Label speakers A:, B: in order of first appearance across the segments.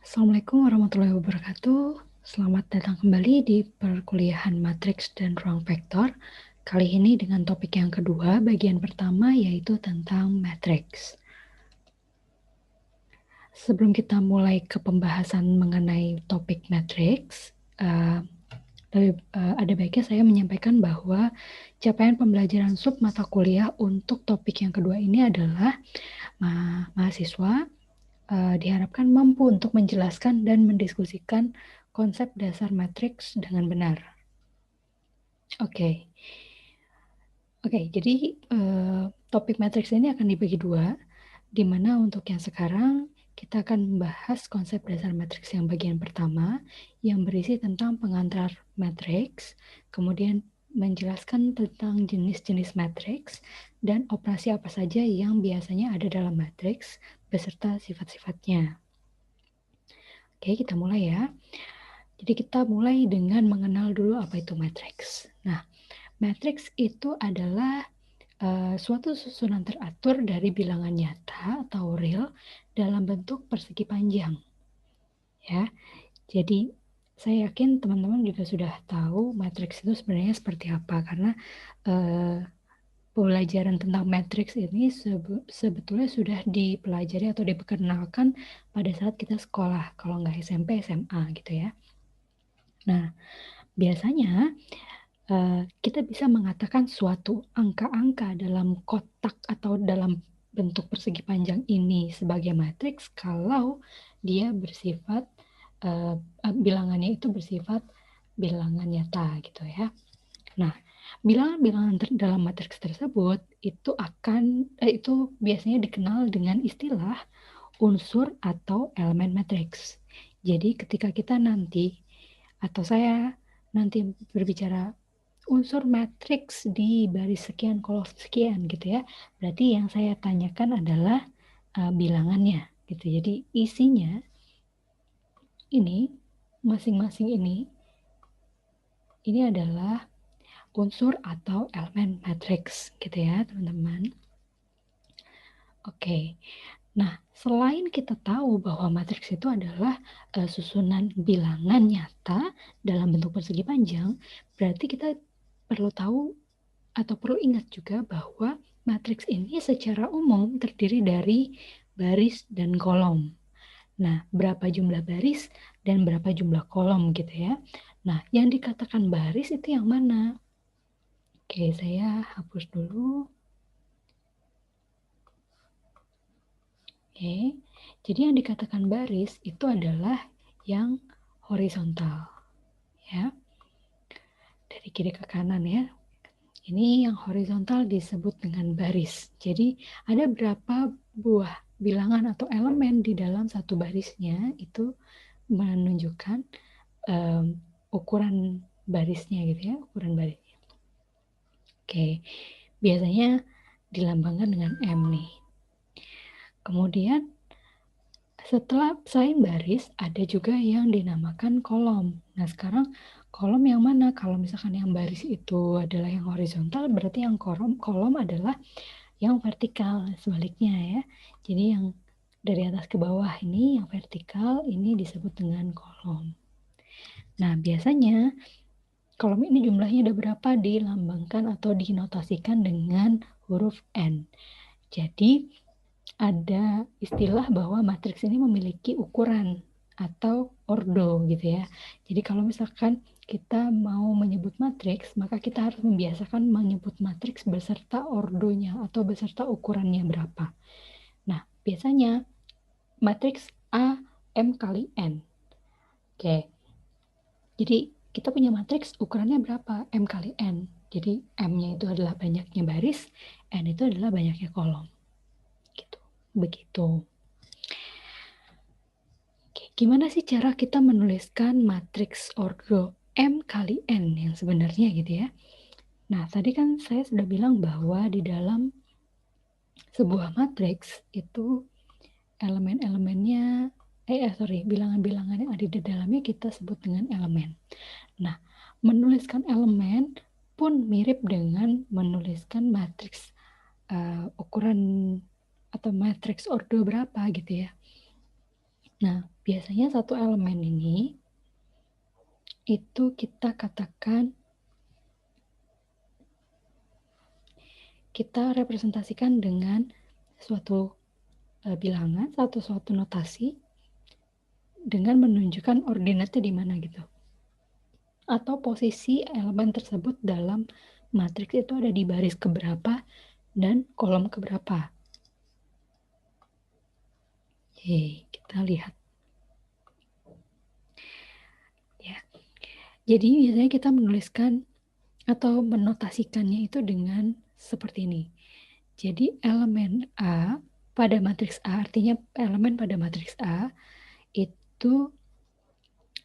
A: Assalamualaikum warahmatullahi wabarakatuh. Selamat datang kembali di perkuliahan matriks dan ruang vektor. Kali ini dengan topik yang kedua, bagian pertama yaitu tentang matriks. Sebelum kita mulai ke pembahasan mengenai topik matriks, ada baiknya saya menyampaikan bahwa capaian pembelajaran sub mata kuliah untuk topik yang kedua ini adalah mahasiswa diharapkan mampu untuk menjelaskan dan mendiskusikan konsep dasar matriks dengan benar. Oke, jadi topik matriks ini akan dibagi dua, di mana untuk yang sekarang kita akan membahas konsep dasar matriks yang bagian pertama, yang berisi tentang pengantar matriks, kemudian menjelaskan tentang jenis-jenis matriks, dan operasi apa saja yang biasanya ada dalam matriks, beserta sifat-sifatnya. Oke, kita mulai ya. Jadi kita mulai dengan mengenal dulu apa itu matriks. Nah, matriks itu adalah suatu susunan teratur dari bilangan nyata atau real dalam bentuk persegi panjang. Ya, jadi saya yakin teman-teman juga sudah tahu matriks itu sebenarnya seperti apa, karena pembelajaran tentang matriks ini sebetulnya sudah dipelajari atau diperkenalkan pada saat kita sekolah, kalau nggak SMP, SMA gitu ya. Nah, biasanya kita bisa mengatakan suatu angka-angka dalam kotak atau dalam bentuk persegi panjang ini sebagai matriks kalau dia bersifat bilangannya itu bersifat bilangan nyata gitu ya. Nah, bilangan-bilangan dalam matriks tersebut itu biasanya dikenal dengan istilah unsur atau elemen matriks. Jadi ketika kita nanti atau saya nanti berbicara unsur matriks di baris sekian kolom sekian gitu ya, berarti yang saya tanyakan adalah bilangannya gitu. Jadi isinya ini masing-masing ini adalah unsur atau elemen matriks gitu ya teman-teman. Oke, nah selain kita tahu bahwa matriks itu adalah susunan bilangan nyata dalam bentuk persegi panjang, berarti kita perlu tahu atau perlu ingat juga bahwa matriks ini secara umum terdiri dari baris dan kolom. Nah, berapa jumlah baris dan berapa jumlah kolom gitu ya. Nah, yang dikatakan baris itu yang mana? Oke, saya hapus dulu. Oke, jadi yang dikatakan baris itu adalah yang horizontal. Ya, dari kiri ke kanan ya. Ini yang horizontal disebut dengan baris. Jadi ada berapa buah bilangan atau elemen di dalam satu barisnya itu menunjukkan ukuran barisnya gitu ya, ukuran barisnya. Oke, biasanya dilambangkan dengan M nih. Kemudian setelah selain baris ada juga yang dinamakan kolom. Nah sekarang kolom yang mana? Kalau misalkan yang baris itu adalah yang horizontal, berarti yang kolom adalah yang vertikal, sebaliknya ya. Jadi yang dari atas ke bawah ini, yang vertikal ini disebut dengan kolom. Nah, biasanya kolom ini jumlahnya ada berapa dilambangkan atau dinotasikan dengan huruf N. Jadi, ada istilah bahwa matriks ini memiliki ukuran atau ordo gitu ya. Jadi kalau misalkan kita mau menyebut matriks, maka kita harus membiasakan menyebut matriks beserta ordonya atau beserta ukurannya berapa. Nah, biasanya matriks A M kali N. Oke. Jadi kita punya matriks ukurannya berapa? M kali N. Jadi M-nya itu adalah banyaknya baris, N itu adalah banyaknya kolom. Gitu. Begitu. Oke, gimana sih cara kita menuliskan matriks ordo M kali N yang sebenarnya gitu ya? Nah, tadi kan saya sudah bilang bahwa di dalam sebuah matriks itu elemen-elemennya, bilangan-bilangan yang ada di dalamnya kita sebut dengan elemen. Nah, menuliskan elemen pun mirip dengan menuliskan matriks ukuran atau matriks ordo berapa gitu ya. Nah, biasanya satu elemen ini itu kita katakan, kita representasikan dengan suatu bilangan atau suatu notasi dengan menunjukkan ordinatnya di mana gitu. Atau posisi elemen tersebut dalam matriks itu ada di baris keberapa dan kolom keberapa. Oke, kita lihat. Ya. Jadi biasanya kita menuliskan atau menotasikannya itu dengan seperti ini. Jadi elemen A pada matriks A, artinya elemen pada matriks A itu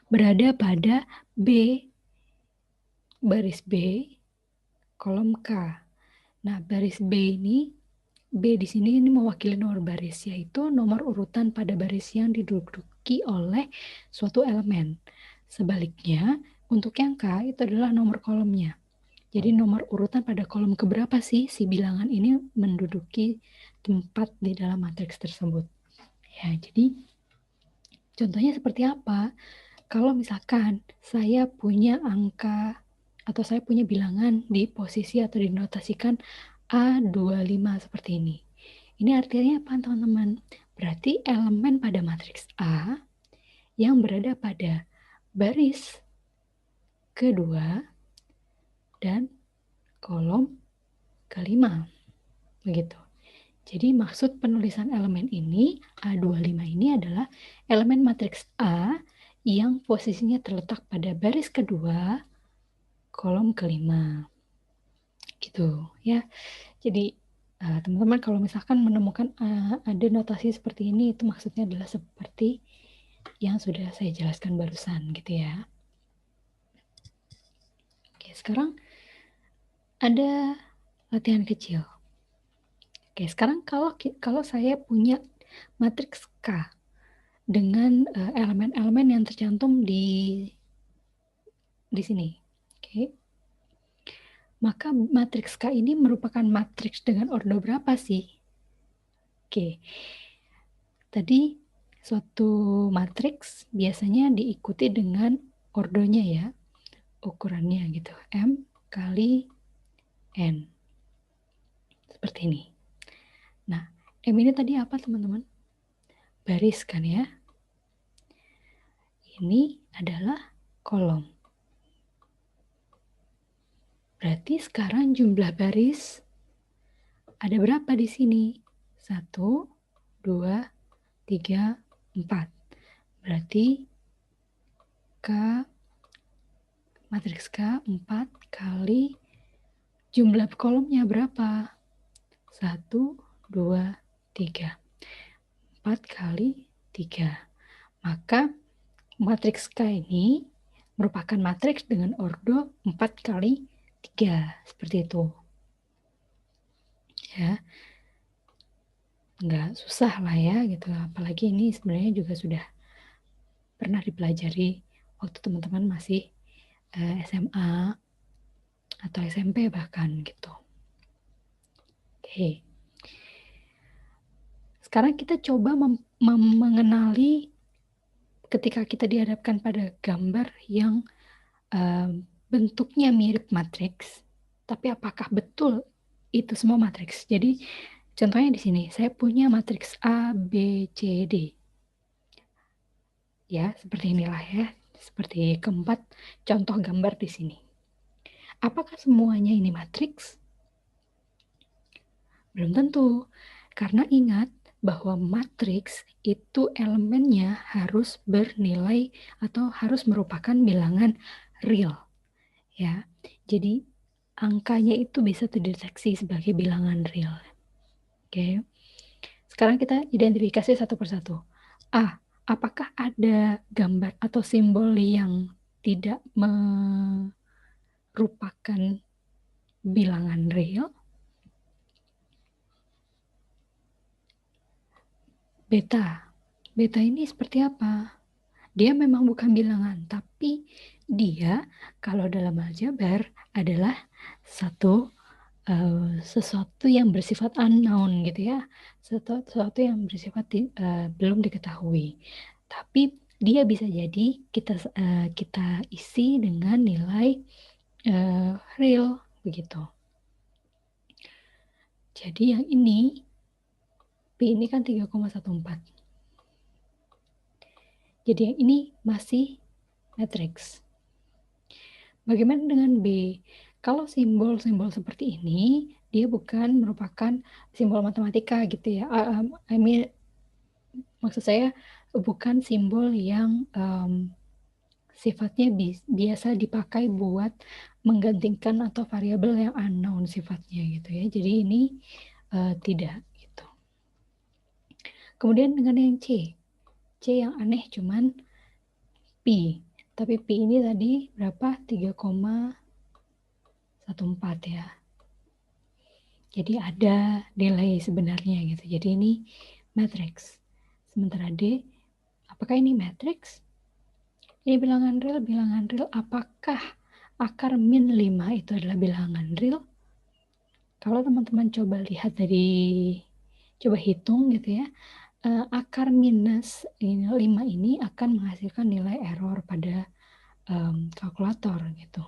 A: berada pada B, baris B, kolom K. Nah, baris B di sini ini mewakili nomor baris, yaitu nomor urutan pada baris yang diduduki oleh suatu elemen. Sebaliknya, untuk yang K itu adalah nomor kolomnya. Jadi nomor urutan pada kolom keberapa sih si bilangan ini menduduki tempat di dalam matriks tersebut. Ya, jadi contohnya seperti apa? Kalau misalkan saya punya angka atau saya punya bilangan di posisi atau dinotasikan A25 seperti ini. Ini artinya apa, teman-teman? Berarti elemen pada matriks A yang berada pada baris kedua dan kolom kelima. Begitu. Jadi maksud penulisan elemen ini, A25 ini adalah elemen matriks A yang posisinya terletak pada baris kedua, kolom kelima. Gitu ya. Jadi teman-teman kalau misalkan menemukan ada notasi seperti ini, itu maksudnya adalah seperti yang sudah saya jelaskan barusan gitu ya. Oke, sekarang ada latihan kecil. Oke, sekarang kalau saya punya matriks K dengan elemen-elemen yang tercantum di sini. Oke. Maka matriks K ini merupakan matriks dengan ordo berapa sih? Oke. Tadi suatu matriks biasanya diikuti dengan ordonya ya. Ukurannya gitu. M kali N. Seperti ini. Nah, M ini tadi apa teman-teman? Baris kan ya. Ini adalah kolom. Berarti sekarang jumlah baris ada berapa di sini? 1, 2, 3, 4. Berarti K, matriks K 4 kali jumlah kolomnya berapa? 1, 2, 3. 4 kali 3. Maka matriks K ini merupakan matriks dengan ordo 4 kali 3. Seperti itu. Ya. Nggak susah lah ya gitu. Apalagi ini sebenarnya juga sudah pernah dipelajari waktu teman-teman masih SMA atau SMP bahkan gitu. Oke. Sekarang kita coba mengenali ketika kita dihadapkan pada gambar yang bentuknya mirip matriks, tapi apakah betul itu semua matriks? Jadi contohnya di sini, saya punya matriks A, B, C, D. Ya, seperti inilah ya. Seperti keempat contoh gambar di sini. Apakah semuanya ini matriks? Belum tentu. Karena ingat bahwa matriks itu elemennya harus bernilai atau harus merupakan bilangan real. Ya. Jadi angkanya itu bisa terdeteksi sebagai bilangan real. Oke. Sekarang kita identifikasi satu persatu. A, apakah ada gambar atau simbol yang tidak merupakan bilangan real? Beta. Beta ini seperti apa? Dia memang bukan bilangan, tapi dia kalau dalam aljabar adalah sesuatu yang bersifat unknown gitu ya, sesuatu yang bersifat belum diketahui. Tapi dia bisa jadi kita isi dengan nilai real begitu. Jadi yang ini P ini kan 3,14. Jadi yang ini masih matriks. Bagaimana dengan B? Kalau simbol-simbol seperti ini, dia bukan merupakan simbol matematika gitu ya. Maksud saya bukan simbol yang sifatnya biasa dipakai buat menggantikan atau variabel yang unknown sifatnya gitu ya. Jadi ini tidak gitu. Kemudian dengan yang C yang aneh cuman Pi. Tapi Pi ini tadi berapa? 3,14 ya. Jadi ada delay sebenarnya gitu. Jadi ini matriks. Sementara D, apakah ini matriks? Ini bilangan real. Apakah akar min 5 itu adalah bilangan real? Kalau teman-teman coba lihat coba hitung gitu ya, akar minus 5 ini akan menghasilkan nilai error pada kalkulator gitu.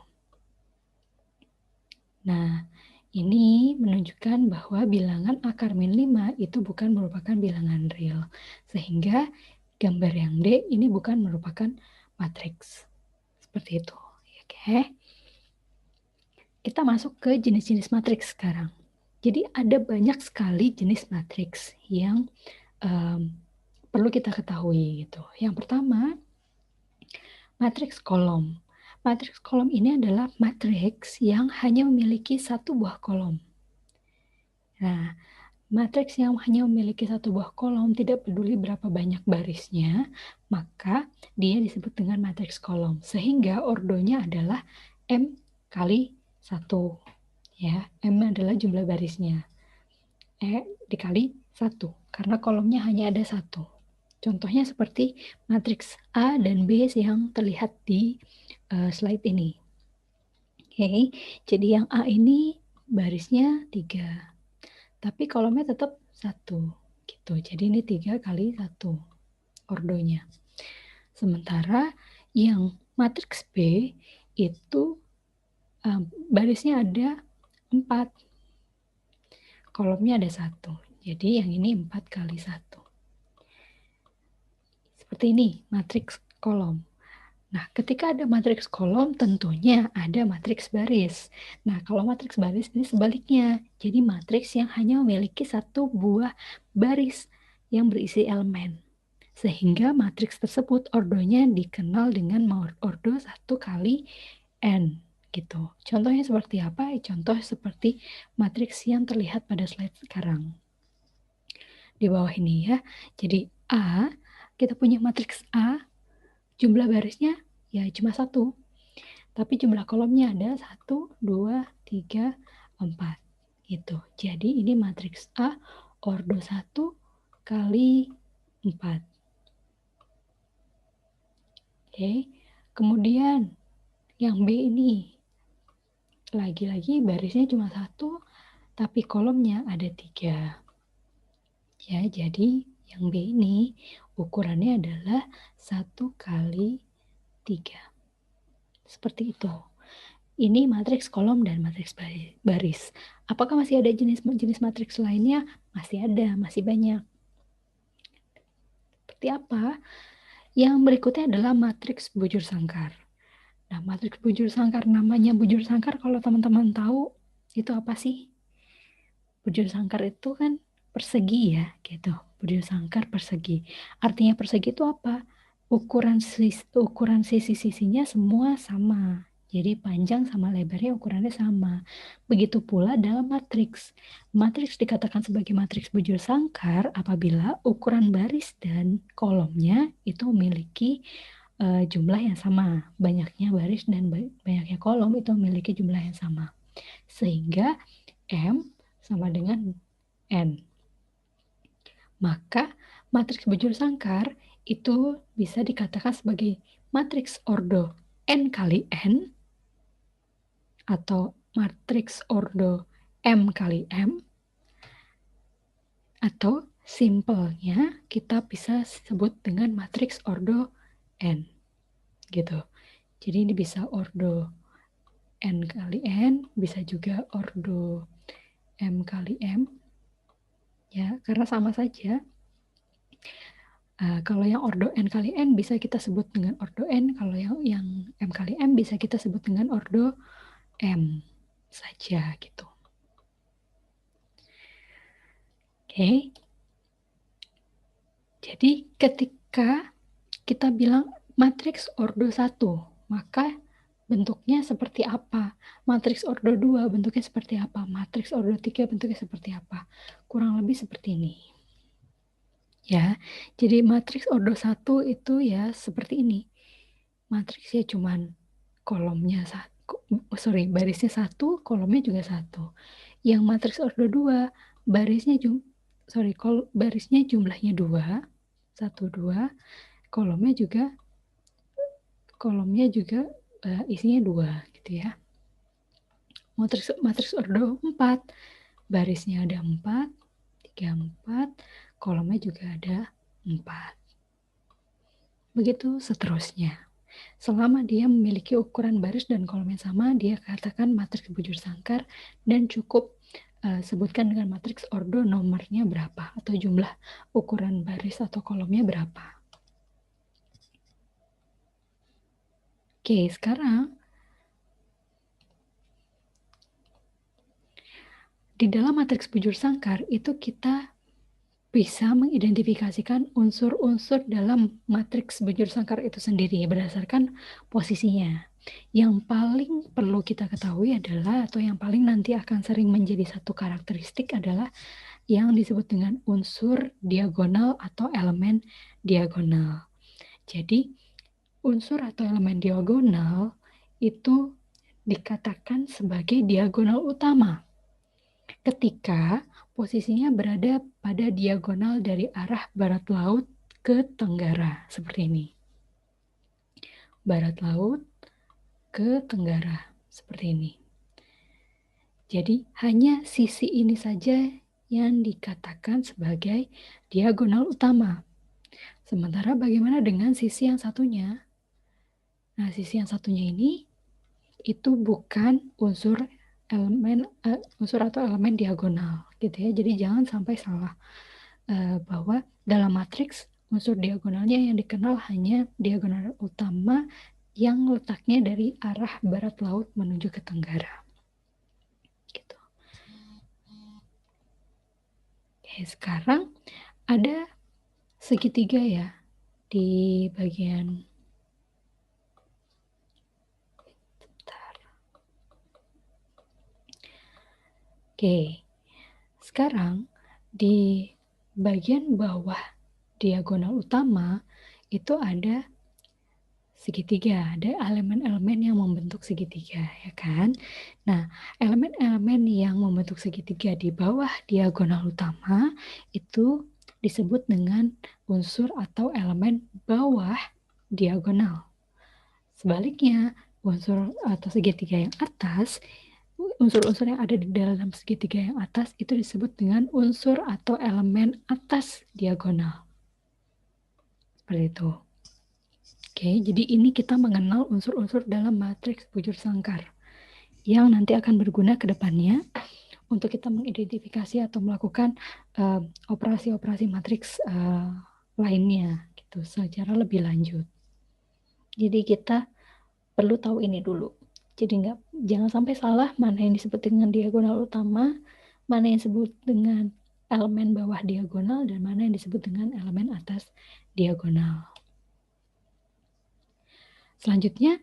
A: Nah, ini menunjukkan bahwa bilangan akar min 5 itu bukan merupakan bilangan real. Sehingga gambar yang D ini bukan merupakan matriks. Seperti itu. Oke. Kita masuk ke jenis-jenis matriks sekarang. Jadi ada banyak sekali jenis matriks yang perlu kita ketahui gitu. Yang pertama, matriks kolom. Matriks kolom ini adalah matriks yang hanya memiliki satu buah kolom. Nah, matriks yang hanya memiliki satu buah kolom, tidak peduli berapa banyak barisnya, maka dia disebut dengan matriks kolom. Sehingga ordonya adalah M kali 1. Ya, M adalah jumlah barisnya. Dikali 1, karena kolomnya hanya ada 1. Contohnya seperti matriks A dan B yang terlihat di slide ini. Oke, jadi yang A ini barisnya 3. Tapi kolomnya tetap 1 gitu. Jadi ini 3 kali 1 ordonya. Sementara yang matriks B itu barisnya ada 4. Kolomnya ada 1. Jadi yang ini 4 kali 1. Seperti ini matriks kolom. Nah, ketika ada matriks kolom, tentunya ada matriks baris. Nah, kalau matriks baris ini sebaliknya. Jadi matriks yang hanya memiliki satu buah baris yang berisi elemen. Sehingga matriks tersebut ordonya dikenal dengan ordo 1 kali N. Gitu. Contohnya seperti apa? Contoh seperti matriks yang terlihat pada slide sekarang. Di bawah ini ya. Jadi A, kita punya matriks A, jumlah barisnya ya cuma 1. Tapi jumlah kolomnya ada 1, 2, 3, 4. Gitu. Jadi ini matriks A ordo 1 kali 4. Oke. Kemudian yang B ini. Lagi-lagi barisnya cuma 1, tapi kolomnya ada 3. Ya, jadi yang B ini ukurannya adalah 1 kali 3. Seperti itu. Ini matriks kolom dan matriks baris. Apakah masih ada jenis matriks lainnya? Masih ada, masih banyak. Seperti apa? Yang berikutnya adalah matriks bujur sangkar. Nah, matriks bujur sangkar, namanya bujur sangkar, kalau teman-teman tahu, itu apa sih? Bujur sangkar itu kan persegi ya, gitu. Bujur sangkar persegi. Artinya persegi itu apa? Ukuran sisi-sisinya semua sama. Jadi panjang sama lebarnya ukurannya sama. Begitu pula dalam matriks. Matriks dikatakan sebagai matriks bujur sangkar apabila ukuran baris dan kolomnya itu memiliki jumlah yang sama. Banyaknya baris dan banyaknya kolom itu memiliki jumlah yang sama. Sehingga M sama dengan N. Maka matriks bujur sangkar itu bisa dikatakan sebagai matriks ordo N kali N atau matriks ordo M kali M atau simpelnya kita bisa sebut dengan matriks ordo n gitu. Jadi ini bisa ordo n kali n, bisa juga ordo m kali m, ya karena sama saja. Kalau yang ordo n kali n bisa kita sebut dengan ordo n, kalau yang m kali m bisa kita sebut dengan ordo m saja gitu. Oke. Jadi ketika kita bilang matriks ordo 1, maka bentuknya seperti apa? Matriks ordo 2 bentuknya seperti apa? Matriks ordo 3 bentuknya seperti apa? Kurang lebih seperti ini. Ya, jadi matriks ordo 1 itu ya seperti ini. Matriksnya cuman kolomnya barisnya 1, kolomnya juga 1. Yang matriks ordo 2, barisnya barisnya jumlahnya 2, 1, 2, kolomnya juga isinya 2 gitu ya. Matriks ordo 4, barisnya ada 4, 3, 4, kolomnya juga ada 4. Begitu seterusnya. Selama dia memiliki ukuran baris dan kolom yang sama, dia katakan matriks bujur sangkar dan cukup sebutkan dengan matriks ordo nomornya berapa atau jumlah ukuran baris atau kolomnya berapa. Oke, sekarang di dalam matriks bujur sangkar itu kita bisa mengidentifikasikan unsur-unsur dalam matriks bujur sangkar itu sendiri berdasarkan posisinya. Yang paling perlu kita ketahui adalah, atau yang paling nanti akan sering menjadi satu karakteristik adalah yang disebut dengan unsur diagonal atau elemen diagonal. Jadi, unsur atau elemen diagonal itu dikatakan sebagai diagonal utama ketika posisinya berada pada diagonal dari arah barat laut ke tenggara, seperti ini. Barat laut ke tenggara, seperti ini. Jadi hanya sisi ini saja yang dikatakan sebagai diagonal utama. Sementara bagaimana dengan sisi yang satunya? Nah, sisi yang satunya ini itu bukan unsur atau elemen diagonal gitu ya. Jadi jangan sampai salah bahwa dalam matriks unsur diagonalnya yang dikenal hanya diagonal utama yang letaknya dari arah barat laut menuju ke tenggara. Gitu. Oke, sekarang ada segitiga ya di bagian Oke, sekarang di bagian bawah diagonal utama itu ada segitiga, ada elemen-elemen yang membentuk segitiga, ya kan? Nah, elemen-elemen yang membentuk segitiga di bawah diagonal utama itu disebut dengan unsur atau elemen bawah diagonal. Sebaliknya, unsur atau segitiga yang atas, unsur-unsur yang ada di dalam segitiga yang atas itu disebut dengan unsur atau elemen atas diagonal. Seperti itu. Oke, jadi ini kita mengenal unsur-unsur dalam matriks bujur sangkar yang nanti akan berguna ke depannya untuk kita mengidentifikasi atau melakukan operasi-operasi matriks lainnya gitu secara lebih lanjut. Jadi kita perlu tahu ini dulu. Jadi jangan sampai salah mana yang disebut dengan diagonal utama, mana yang disebut dengan elemen bawah diagonal, dan mana yang disebut dengan elemen atas diagonal. Selanjutnya,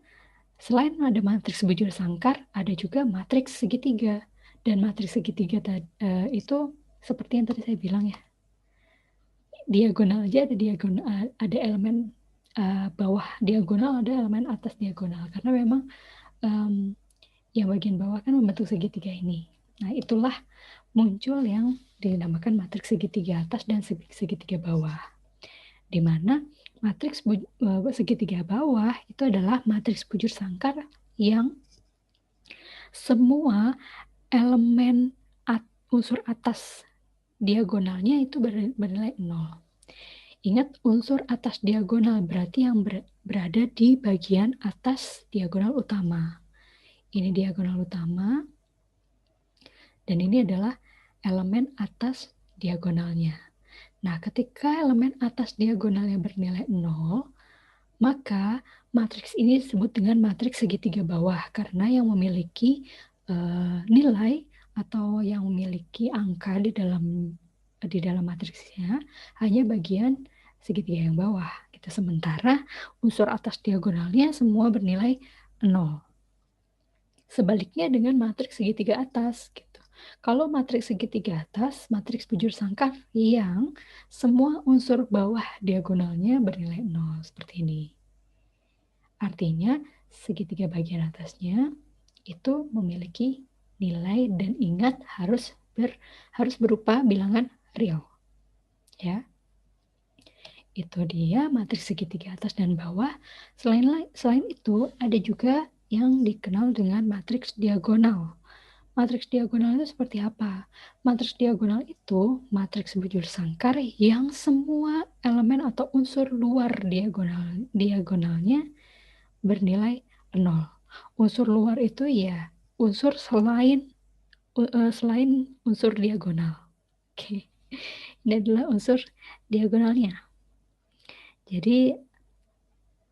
A: selain ada matriks bujur sangkar, ada juga matriks segitiga. Dan matriks segitiga itu seperti yang tadi saya bilang ya, diagonal aja ada elemen bawah diagonal, ada elemen atas diagonal. Karena memang yang bagian bawah kan membentuk segitiga ini. Nah, itulah muncul yang dinamakan matriks segitiga atas dan segitiga bawah. Di mana matriks segitiga bawah itu adalah matriks bujur sangkar yang semua elemen unsur atas diagonalnya itu bernilai 0. Ingat unsur atas diagonal berarti yang berada di bagian atas diagonal utama. Ini diagonal utama dan ini adalah elemen atas diagonalnya. Nah, ketika elemen atas diagonalnya bernilai 0, maka matriks ini disebut dengan matriks segitiga bawah karena yang memiliki nilai atau yang memiliki angka di dalam matriksnya hanya bagian segitiga yang bawah. Gitu. Sementara unsur atas diagonalnya semua bernilai 0. Sebaliknya dengan matriks segitiga atas. Gitu. Kalau matriks segitiga atas, matriks bujur sangkar yang semua unsur bawah diagonalnya bernilai 0 seperti ini. Artinya segitiga bagian atasnya itu memiliki nilai dan ingat harus berupa bilangan real. Ya. Itu dia matriks segitiga atas dan bawah. Selain itu ada juga yang dikenal dengan matriks diagonal. Matriks diagonal itu seperti apa? Matriks diagonal itu matriks bujur sangkar yang semua elemen atau unsur luar diagonalnya bernilai 0. Unsur luar itu ya unsur selain unsur diagonal. Oke. Ini adalah unsur diagonalnya. Jadi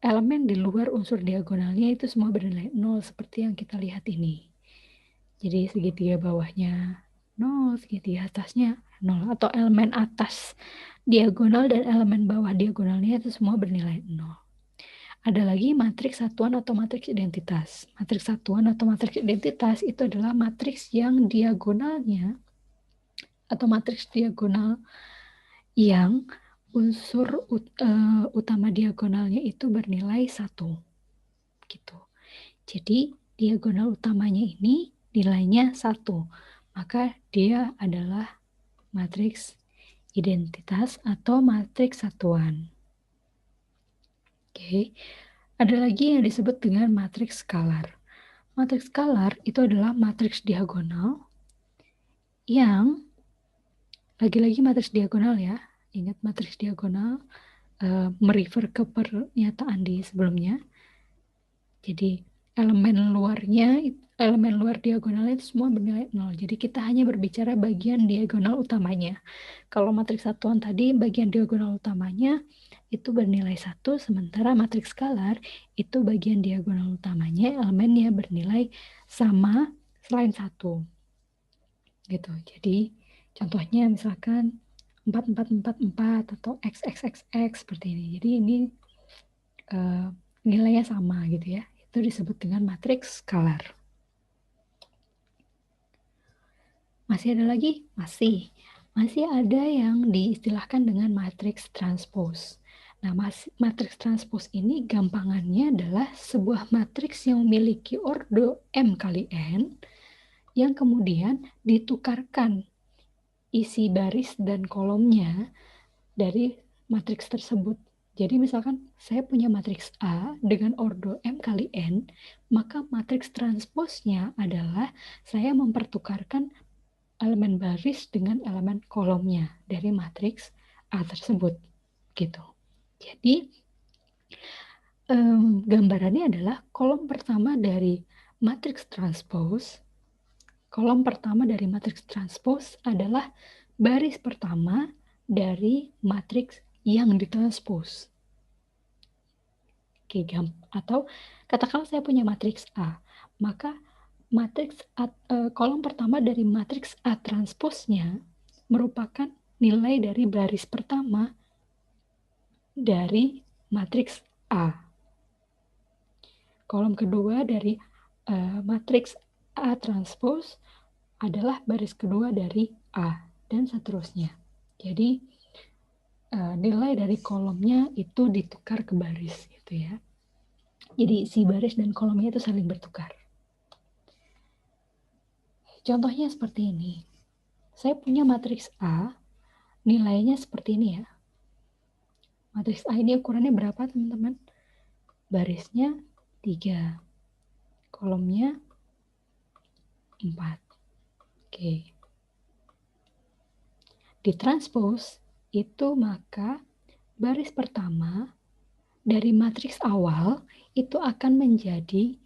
A: elemen di luar unsur diagonalnya itu semua bernilai 0 seperti yang kita lihat ini. Jadi segitiga bawahnya 0, segitiga atasnya 0. Atau elemen atas diagonal dan elemen bawah diagonalnya itu semua bernilai 0. Ada lagi matriks satuan atau matriks identitas. Matriks satuan atau matriks identitas itu adalah matriks yang diagonalnya atau matriks diagonal yang unsur utama diagonalnya itu bernilai 1. Gitu. Jadi diagonal utamanya ini nilainya 1, maka dia adalah matriks identitas atau matriks satuan. Oke, ada lagi yang disebut dengan matriks skalar. Matriks skalar itu adalah matriks diagonal yang lagi-lagi matriks diagonal ya. Ingat matriks diagonal merefer ke pernyataan di sebelumnya. Jadi elemen luar diagonalnya itu semua bernilai 0. Jadi kita hanya berbicara bagian diagonal utamanya. Kalau matriks satuan tadi bagian diagonal utamanya itu bernilai 1, sementara matriks skalar itu bagian diagonal utamanya elemennya bernilai sama selain 1. Gitu. Jadi contohnya misalkan 4444 atau XXXX seperti ini. Jadi ini nilainya sama gitu ya. Itu disebut dengan matriks skalar. Masih ada lagi? Masih. Masih ada yang diistilahkan dengan matriks transpose. Nah, matriks transpose ini gampangannya adalah sebuah matriks yang memiliki ordo M kali N yang kemudian ditukarkan isi baris dan kolomnya dari matriks tersebut. Jadi misalkan saya punya matriks A dengan ordo M kali N, maka matriks transposnya adalah saya mempertukarkan elemen baris dengan elemen kolomnya dari matriks A tersebut. Gitu. Jadi gambarannya adalah kolom pertama dari matriks transpose. Kolom pertama dari matriks transpose adalah baris pertama dari matriks yang ditranspose. Oke, atau katakanlah saya punya matriks A, maka matriks kolom pertama dari matriks A transposnya merupakan nilai dari baris pertama dari matriks A. Kolom kedua dari matriks A transpose adalah baris kedua dari A dan seterusnya. Jadi nilai dari kolomnya itu ditukar ke baris gitu ya. Jadi si baris dan kolomnya itu saling bertukar. Contohnya seperti ini. Saya punya matriks A, nilainya seperti ini ya. Matriks A ini ukurannya berapa teman-teman? Barisnya 3, kolomnya 4. Oke. ditranspose, itu maka baris pertama dari matriks awal itu akan menjadi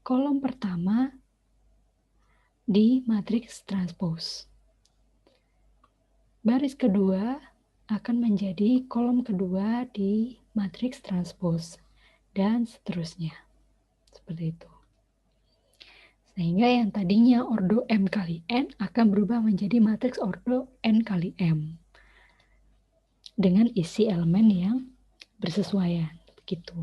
A: kolom pertama di matriks transpose. Baris kedua akan menjadi kolom kedua di matriks transpose, dan seterusnya. Seperti itu. Sehingga yang tadinya ordo M kali N akan berubah menjadi matriks ordo N kali M. Dengan isi elemen yang bersesuaian. Begitu.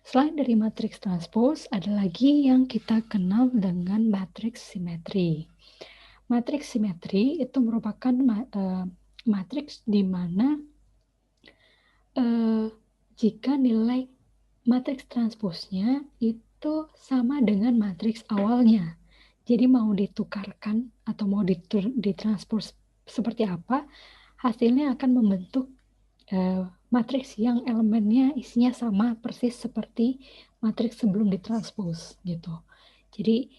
A: Selain dari matriks transpose, ada lagi yang kita kenal dengan matriks simetri. Matriks simetri itu merupakan matriks di mana jika nilai matriks transposnya itu sama dengan matriks awalnya. Jadi mau ditukarkan atau mau ditranspos seperti apa, hasilnya akan membentuk matriks yang elemennya isinya sama persis seperti matriks sebelum ditranspos gitu. Jadi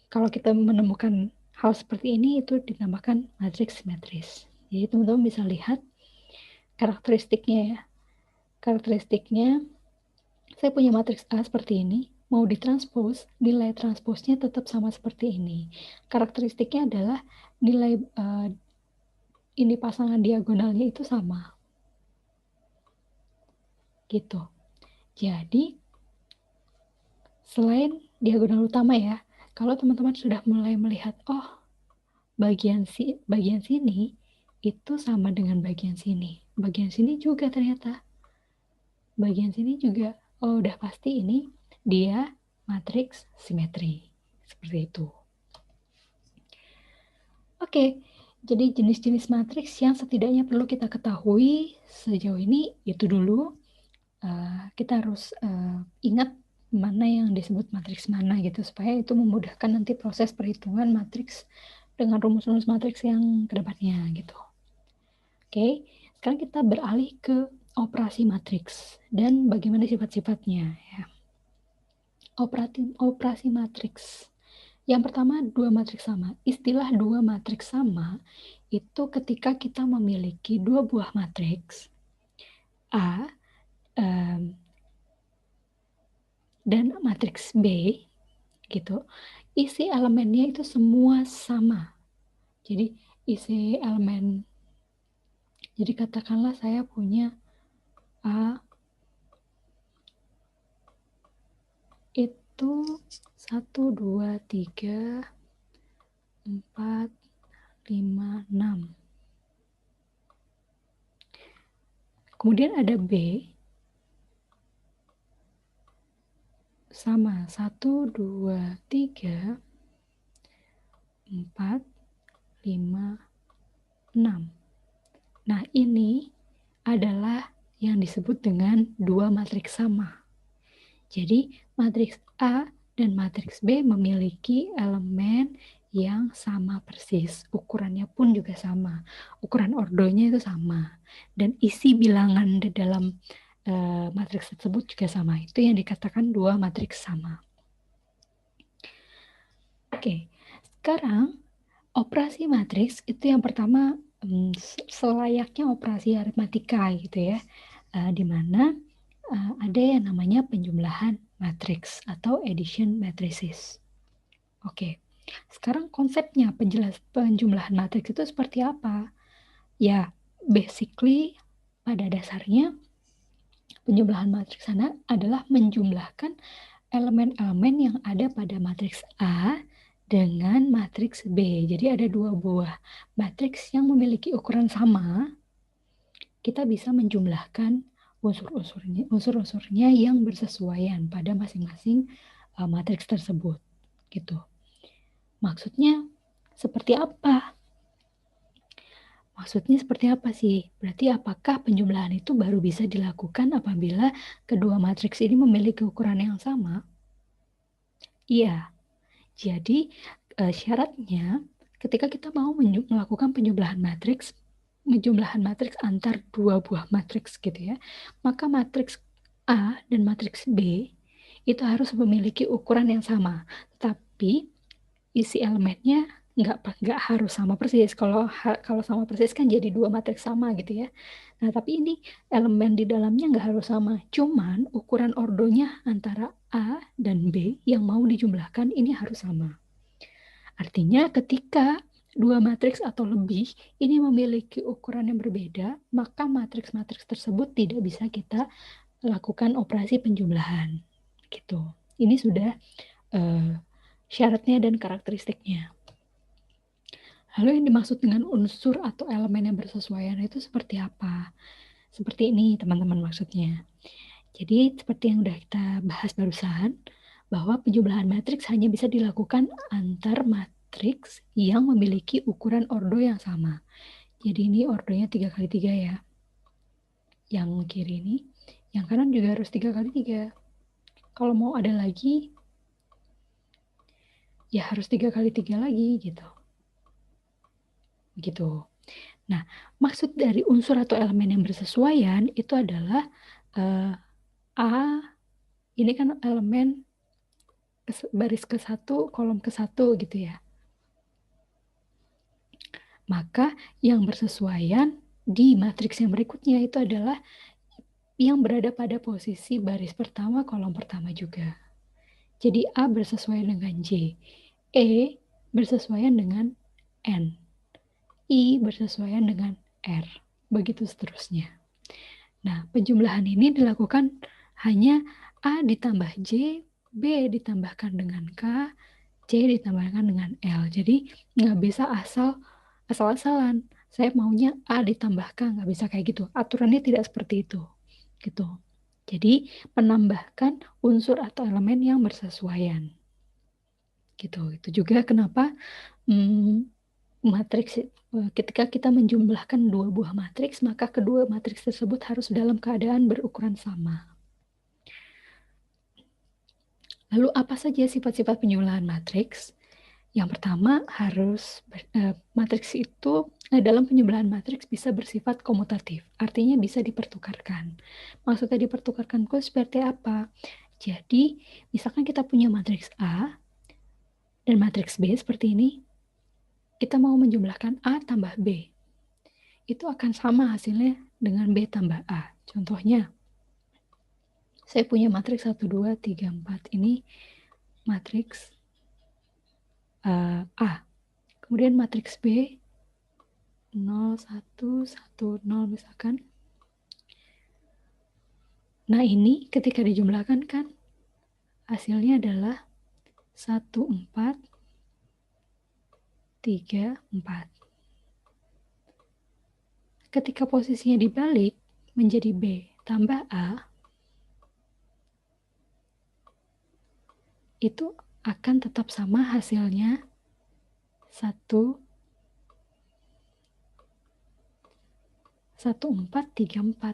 A: kalau kita menemukan hal seperti ini itu dinamakan matriks simetris. Jadi teman-teman bisa lihat karakteristiknya ya. Karakteristiknya, saya punya matriks A seperti ini, mau ditranspos, nilai transposnya tetap sama seperti ini. Karakteristiknya adalah nilai ini pasangan diagonalnya itu sama. Gitu. Jadi, selain diagonal utama ya, kalau teman-teman sudah mulai melihat, oh, bagian sini itu sama dengan bagian sini. Bagian sini juga ternyata. Bagian sini juga, oh udah pasti ini dia matriks simetri. Seperti itu. Oke, jadi jenis-jenis matriks yang setidaknya perlu kita ketahui sejauh ini itu dulu. Kita harus ingat mana yang disebut matriks mana gitu, supaya itu memudahkan nanti proses perhitungan matriks dengan rumus-rumus matriks yang kedepannya gitu. Oke, sekarang kita beralih ke operasi matriks dan bagaimana sifat-sifatnya ya. Operasi matriks. Yang pertama, dua matriks sama. Istilah dua matriks sama itu ketika kita memiliki dua buah matriks A dan matriks B gitu. Isi elemennya itu semua sama. Jadi isi elemen, jadi katakanlah saya punya A itu 1, 2, 3, 4, 5, 6. Kemudian ada B sama 1, 2, 3, 4, 5, 6. Nah, ini adalah yang disebut dengan dua matriks sama. Jadi, matriks A dan matriks B memiliki elemen yang sama persis. Ukurannya pun juga sama. Ukuran ordonya itu sama. Dan isi bilangan di dalam matriks tersebut juga sama. Itu yang dikatakan dua matriks sama. Oke, sekarang operasi matriks itu yang pertama selayaknya operasi aritmatika gitu ya, di mana ada yang namanya penjumlahan matriks atau addition matrices. Oke, sekarang konsepnya penjumlahan matriks itu seperti apa? Ya, basically pada dasarnya penjumlahan matriks sana adalah menjumlahkan elemen-elemen yang ada pada matriks A dengan matriks B. Jadi ada dua buah matriks yang memiliki ukuran sama. Kita bisa menjumlahkan unsur-unsurnya yang bersesuaian pada masing-masing matriks tersebut. Gitu. Maksudnya seperti apa? Maksudnya seperti apa sih? Berarti apakah penjumlahan itu baru bisa dilakukan apabila kedua matriks ini memiliki ukuran yang sama? Iya. Jadi syaratnya ketika kita mau melakukan penjumlahan matriks antar dua buah matriks gitu ya, maka matriks A dan matriks B itu harus memiliki ukuran yang sama, tetapi isi elemennya nggak harus sama persis. Kalau sama persis kan jadi dua matriks sama gitu ya. Nah, tapi ini elemen di dalamnya nggak harus sama. Cuman ukuran ordonya antara A dan B yang mau dijumlahkan ini harus sama. Artinya ketika dua matriks atau lebih ini memiliki ukuran yang berbeda, maka matriks-matriks tersebut tidak bisa kita lakukan operasi penjumlahan. Gitu. Ini sudah syaratnya dan karakteristiknya. Lalu yang dimaksud dengan unsur atau elemen yang bersesuaian itu seperti apa? Seperti ini teman-teman maksudnya. Jadi seperti yang sudah kita bahas barusan, bahwa penjumlahan matriks hanya bisa dilakukan antar matriks yang memiliki ukuran ordo yang sama. Jadi ini ordonya 3x3 ya. Yang kiri ini, yang kanan juga harus 3x3. Kalau mau ada lagi, ya harus 3x3 lagi gitu. Gitu. Nah, maksud dari unsur atau elemen yang bersesuaian itu adalah A, ini kan elemen baris ke-1, kolom ke-1 gitu ya. Maka yang bersesuaian di matriks yang berikutnya itu adalah yang berada pada posisi baris pertama, kolom pertama juga. Jadi A bersesuaian dengan J, E bersesuaian dengan N, I bersesuaian dengan R, begitu seterusnya. Nah, penjumlahan ini dilakukan hanya A ditambah J, B ditambahkan dengan K, C ditambahkan dengan L. Jadi nggak bisa asal-asalan. Saya maunya A ditambah K, nggak bisa kayak gitu. Aturannya tidak seperti itu. Gitu. Jadi penambahkan unsur atau elemen yang bersesuaian. Gitu. Itu juga kenapa matriks ketika kita menjumlahkan dua buah matriks, maka kedua matriks tersebut harus dalam keadaan berukuran sama. Lalu apa saja sifat-sifat penjumlahan matriks? Yang pertama harus matriks itu dalam penjumlahan matriks bisa bersifat komutatif, artinya bisa dipertukarkan. Maksudnya dipertukarkan itu seperti apa? Jadi misalkan kita punya matriks A dan matriks B seperti ini, kita mau menjumlahkan A tambah B. Itu akan sama hasilnya dengan B tambah A. Contohnya, saya punya matriks 1, 2, 3, 4. Ini matriks A. Kemudian matriks B, 0, 1, 1, 0 misalkan. Nah ini ketika dijumlahkan kan, hasilnya adalah 1, 4, 3, 4. Ketika posisinya dibalik menjadi B tambah A, itu akan tetap sama hasilnya 1, 4, 3, 4.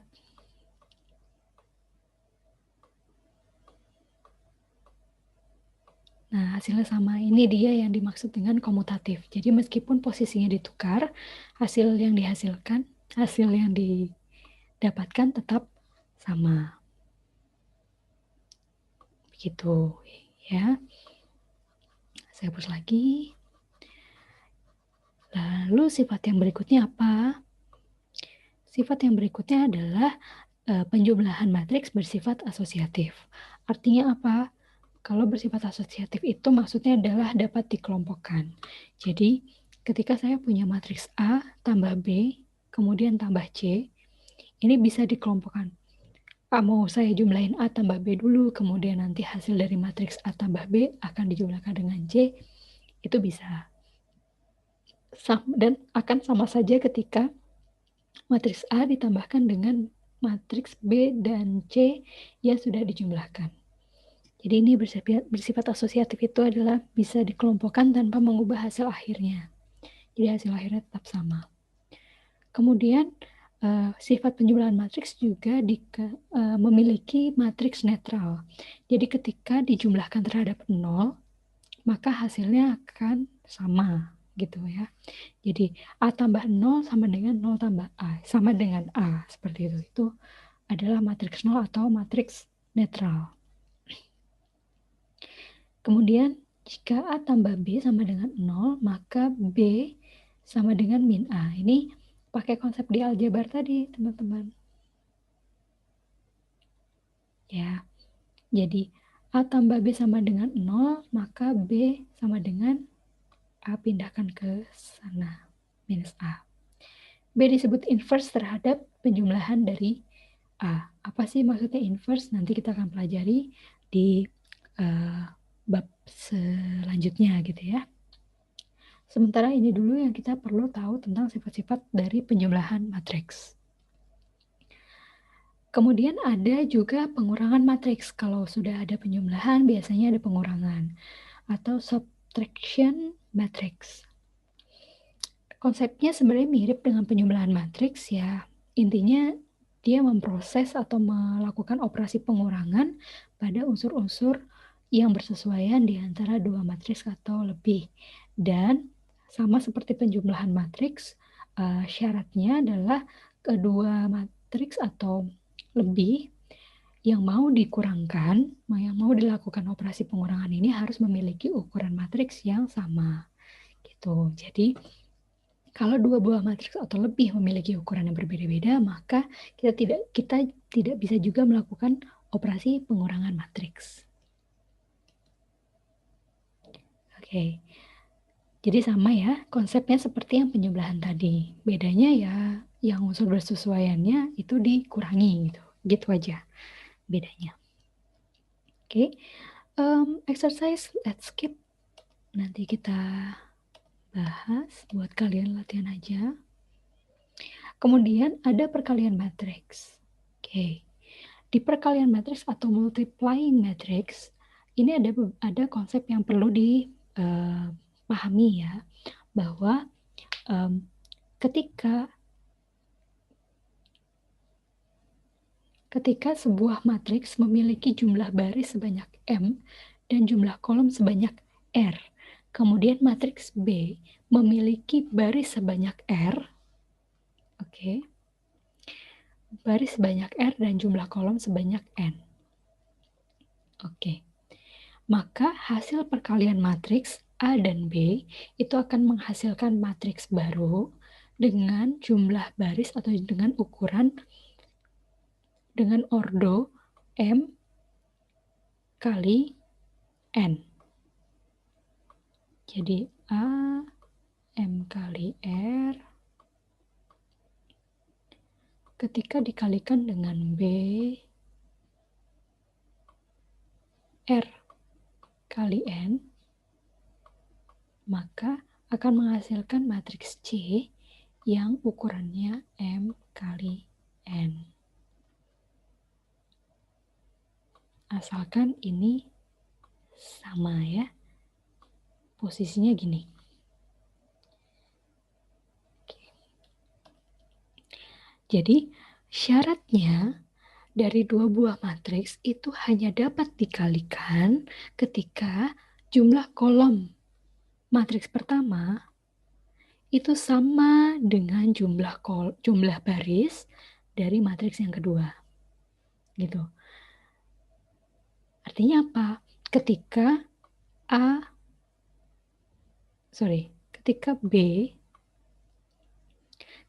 A: Nah, hasilnya sama. Ini dia yang dimaksud dengan komutatif. Jadi meskipun posisinya ditukar, hasil yang dihasilkan, hasil yang didapatkan tetap sama. Begitu ya. Saya hapus lagi. Lalu sifat yang berikutnya apa? Sifat yang berikutnya adalah penjumlahan matriks bersifat asosiatif. Artinya apa? Kalau bersifat asosiatif itu maksudnya adalah dapat dikelompokkan. Jadi ketika saya punya matriks A tambah B, kemudian tambah C, ini bisa dikelompokkan. Mau saya jumlahin A tambah B dulu, kemudian nanti hasil dari matriks A tambah B akan dijumlahkan dengan C, itu bisa. Dan akan sama saja ketika matriks A ditambahkan dengan matriks B dan C yang sudah dijumlahkan. Jadi ini bersifat asosiatif itu adalah bisa dikelompokkan tanpa mengubah hasil akhirnya. Jadi hasil akhirnya tetap sama. Kemudian sifat penjumlahan matriks juga memiliki matriks netral. Jadi ketika dijumlahkan terhadap 0, maka hasilnya akan sama gitu ya. Jadi A tambah 0 sama dengan 0 tambah A, sama dengan A, seperti itu. Itu adalah matriks 0 atau matriks netral. Kemudian Jika A tambah B sama dengan 0, maka B sama dengan min A. Ini pakai konsep di aljabar tadi, teman-teman. Ya, jadi A tambah B sama dengan 0, maka B sama dengan A pindahkan ke sana, minus A. B disebut inverse terhadap penjumlahan dari A. Apa sih maksudnya inverse? Nanti kita akan pelajari di bab selanjutnya gitu ya. Sementara ini dulu yang kita perlu tahu tentang sifat-sifat dari penjumlahan matriks. Kemudian ada juga pengurangan matriks. Kalau sudah ada penjumlahan, biasanya ada pengurangan atau subtraction matriks. Konsepnya sebenarnya mirip dengan penjumlahan matriks ya. Intinya dia memproses atau melakukan operasi pengurangan pada unsur-unsur yang bersesuaian di antara dua matriks atau lebih. Dan sama seperti penjumlahan matriks, syaratnya adalah kedua matriks atau lebih yang mau dikurangkan, yang mau dilakukan operasi pengurangan ini harus memiliki ukuran matriks yang sama. Gitu. Jadi kalau dua buah matriks atau lebih memiliki ukuran yang berbeda-beda, maka kita tidak bisa juga melakukan operasi pengurangan matriks. Oke. Jadi sama ya, konsepnya seperti yang penjumlahan tadi. Bedanya ya, yang unsur bersesuaiannya itu dikurangi gitu. Gitu aja bedanya. Oke. Exercise, let's skip. Nanti kita bahas buat kalian latihan aja. Kemudian ada perkalian matriks. Oke. Di perkalian matriks atau multiplying matriks, ini ada konsep yang perlu dipahami ya, bahwa ketika sebuah matriks memiliki jumlah baris sebanyak M dan jumlah kolom sebanyak R, kemudian matriks B memiliki baris sebanyak R, oke, baris sebanyak R dan jumlah kolom sebanyak N. Oke. Maka hasil perkalian matriks A dan B itu akan menghasilkan matriks baru dengan jumlah baris atau dengan ukuran dengan ordo M kali N. Jadi A M kali R ketika dikalikan dengan B R kali N, maka akan menghasilkan matriks C yang ukurannya M kali N. Asalkan ini sama ya, posisinya gini. Jadi syaratnya dari dua buah matriks itu hanya dapat dikalikan ketika jumlah kolom matriks pertama itu sama dengan jumlah baris dari matriks yang kedua. Gitu. Artinya apa? Ketika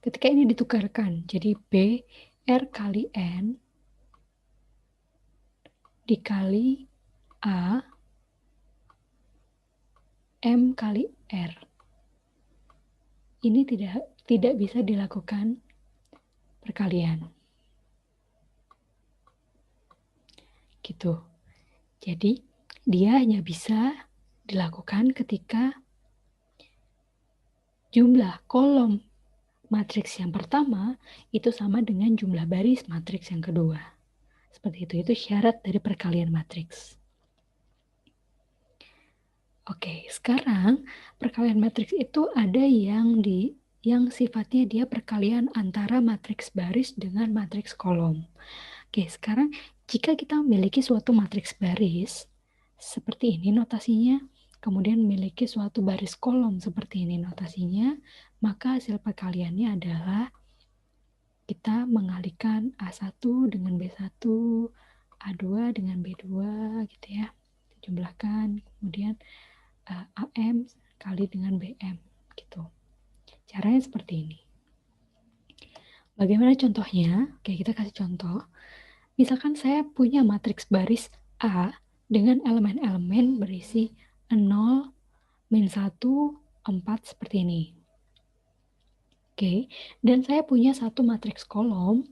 A: ketika ini ditukarkan, jadi B R kali N dikali A M kali R. Ini tidak bisa dilakukan perkalian. Gitu. Jadi, dia hanya bisa dilakukan ketika jumlah kolom matriks yang pertama itu sama dengan jumlah baris matriks yang kedua. Seperti itu syarat dari perkalian matriks. Oke, sekarang perkalian matriks itu ada yang sifatnya dia perkalian antara matriks baris dengan matriks kolom. Oke, sekarang jika kita memiliki suatu matriks baris seperti ini notasinya, kemudian memiliki suatu baris kolom seperti ini notasinya, maka hasil perkaliannya adalah kita mengalihkan A1 dengan B1, A2 dengan B2 gitu ya. Jumlahkan, kemudian AM kali dengan BM gitu. Caranya seperti ini. Bagaimana contohnya? Oke, kita kasih contoh. Misalkan saya punya matriks baris A dengan elemen-elemen berisi 0, min 1, 4 seperti ini. Oke, dan saya punya satu matriks kolom,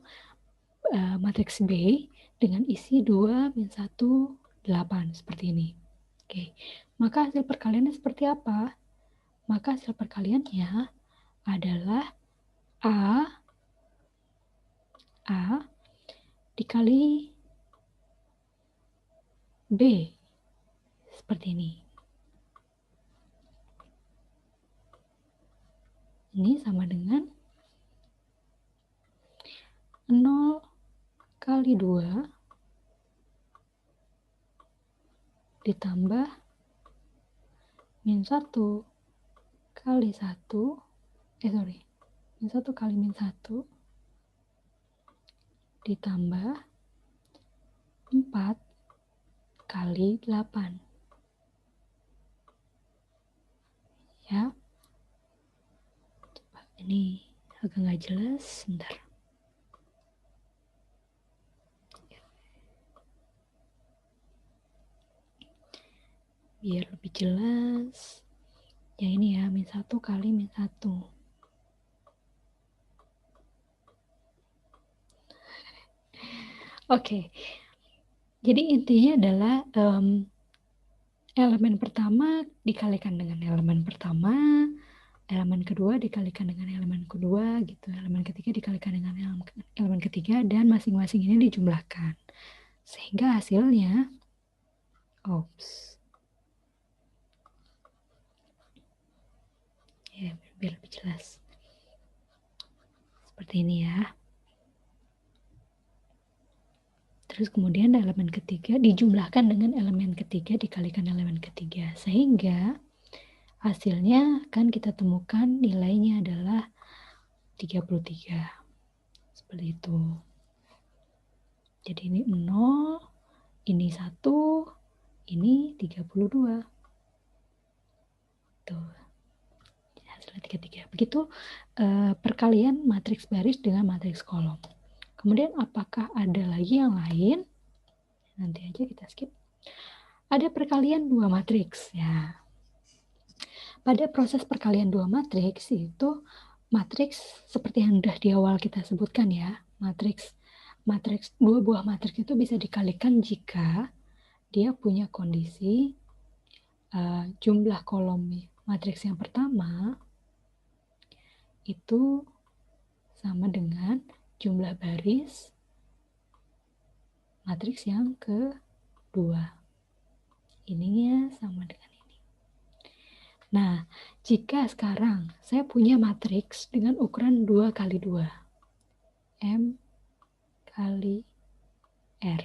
A: matriks B dengan isi 2, min 1, 8 seperti ini. Oke, maka hasil perkaliannya seperti apa? Maka hasil perkaliannya adalah A dikali B seperti ini. Ini sama dengan 0 kali 2 ditambah min 1 kali 1, min 1 kali min 1 ditambah 4 kali 8. Ya. Coba ini agak nggak jelas, sebentar. Biar lebih jelas. Ya ini ya, min 1 kali min 1. Oke. Jadi intinya adalah elemen pertama dikalikan dengan elemen pertama, elemen kedua dikalikan dengan elemen kedua gitu, elemen ketiga dikalikan dengan elemen ketiga, dan masing-masing ini dijumlahkan sehingga hasilnya ya biar lebih jelas seperti ini ya. Terus kemudian elemen ketiga dijumlahkan dengan elemen ketiga dikalikan elemen ketiga, sehingga hasilnya akan kita temukan nilainya adalah 33. Seperti itu. Jadi ini 0, ini 1, ini 32. Tuh. Hasilnya 33. Begitu perkalian matriks baris dengan matriks kolom. Kemudian apakah ada lagi yang lain? Nanti aja kita skip. Ada perkalian dua matriks ya. Pada proses perkalian dua matriks itu matriks seperti yang sudah di awal kita sebutkan ya, matriks dua buah matriks itu bisa dikalikan jika dia punya kondisi jumlah kolom matriks yang pertama itu sama dengan jumlah baris matriks yang kedua. Ininya sama dengan ini. Nah, jika sekarang saya punya matriks dengan ukuran 2 kali 2, M kali R.